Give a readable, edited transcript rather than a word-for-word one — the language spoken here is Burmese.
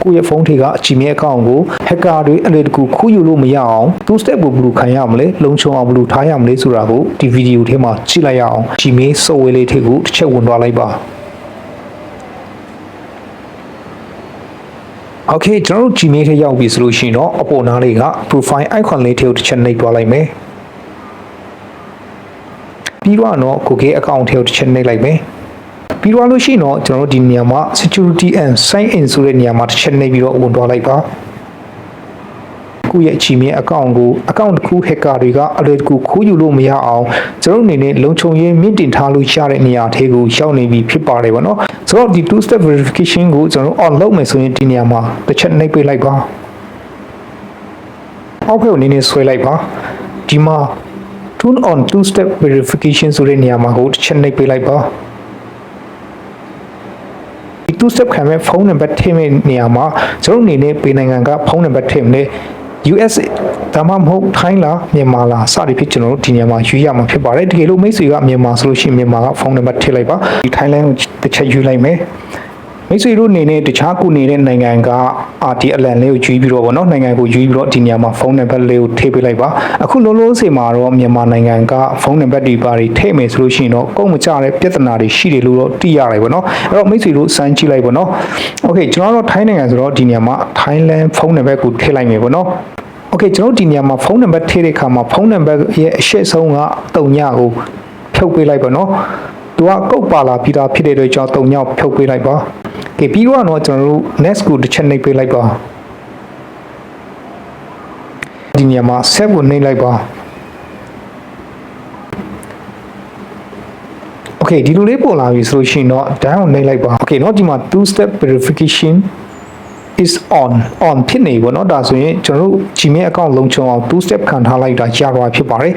ကိုယ့်ရဲ့ဖုန်းထဲက Gmail account ကို hacker တွေအလွယ်တကူခိုးယူလို့မရအောင် two step ကိုဘယ်လိုခံရမလဲလုံခြုံအောင်ဘယ်လိုထားရမလဲဆိုတာကိုဒီဗီဒီယိုထဲမှာကြည့်လိုက်ရအောင် Gmail software လေးတွေကိုတစ်ချက်ဝင်သွားလိုက်ပါโอเคကျွန်တော်တို့ Gmail ထဲရောက်ပြီဆိုလို့ရှိရင်တော့အပေါ်နားလေးက profile icon လေးထဲကိုတစ်ချက်နှိပ်သွားလိုက်မယ်ပြီးတော့Google account ထဲကိုတစ်ချက်နှိပ်လိုက်မယ်ပြီးတော့လို့ရှိရင်တော့ကျွန်တော်တို့ဒီနေရာမှာ security and sign in ဆိုတဲ့နေရာမှာတစ်ချက်နှိပ်ပြီးတော့ဝင်သွားလိုက်ပါကိုယ့်ရဲ့ Gmail account ကို account တစ်ခု hacker တွေကအလွယ်တကူခိုးယူလို့မရအောင်ကျွန်တော်အနေနဲ့လုံခြုံရေးမြင့်တင်ထားလို့ရတဲ့နေရာထဲကိုရောက်နေပြီဖြစ်ပါတယ်ဗောနော်ဆိုတော့ဒီ two step verification ကိုကျွန်တော် on လုပ်မယ်ဆိုရင်ဒီနေရာမှာတစ်ချက်နှိပ်ပေးလိုက်ပါအောက်ဘက်ကိုနည်းနည်းဆွဲလိုက်ပါဒီမှာ turn on two step verification ဆိုတဲ့နေရာမှာကိုတစ်ချက်နှိပ်ပေးလိုက်ပါtwo step ခံမဲ့ဖုန်းနံပါတ်ထည့်မဲ့နေရာမှာကျွန်တော်အနေနဲ့ပေးနိုင်ငံကဖုန်းနံပါတ်ထည့်မလဲ US ဒါမှမဟုတ်ထိုင်းလားမြန်မာလားစသည်ဖြင့်ကျွန်တော်တို့ဒီနေရာမှာရွေးရမှာဖြစ်ပါတယ်တကယ်လို့မိတ်ဆွေကမြန်မာဆိုလို့ရှိရင်မြန်မာကဖုန်းနံပါတ်ထည့်လိုက်ပါဒီထိုင်းလန်ကိုတစ်ချက်ရွေးလိုက်မယ်မိတ်ဆွေတို့အနေနဲ့တခြားကိုနေတဲ့နိုင်ငံက RT အလံလေးကိုရွေးပြီးတော့ဗောနော်နိုင်ငံကိုရွေးပြီးတော့ဒီနေရာမှာဖုန်းနံပါတ်လေးကိုထည့်ပေးလိုက်ပါအခုလုံးလုံးစီမှာတော့မြန်မာနိုင်ငံကဖုန်းနံပါတ်တွေပါထည့်မယ်ဆိုလို့ရှိရင်တော့ကုန်မကြတဲ့ပြဿနာတွေရှိတယ်လို့တော့သိရတယ်ဗောနော်အဲ့တော့မိတ်ဆွေတို့စမ်းကြည့်လိုက်ဗောနော်โอเคကျွန်တော်တို့ထိုင်းနိုင်ငံဆိုတော့ဒီနေရာမှာထိုင်းလန်ဖုန်းနံပါတ်ကိုထည့်လိုက်မယ်ဗောနော်โอเคကျွန်တော်ဒီနေရာမှာဖုန်းနံပါတ်ထည့်တဲ့အခါမှာဖုန်းနံပါတ်ရဲ့အရှက်ဆုံးက3ညကိုဖြုတ်ပေးလိုက်ပါနော်သူကကုတ်ပါလာပြီးသားဖြစ်တဲ့အတွက်ကြောင့်3ညဖြုတ်ပေးလိုက်ပါကဲပြီးတော့ကျွန်တော်တို့ next ကိုတစ်ချက်နှိပ်ပေးလိုက်ပါဒီနေရာမှာ save ကိုနှိပ်လိုက်ပါโอเคဒီလိုလေးပေါ်လာပြီဆိုလို့ရှိရင်တော့ down ကိုနှိပ်လိုက်ပါโอเคเนาะဒီမှာ two step verification is on ဖြစ်နေဘောเนาะဒါဆိုရင်ကျွန်တော်တို့ Gmail account လုံခြုံအောင် two step ခံထားလိုက်တာရပါဖြစ်ပါတယ်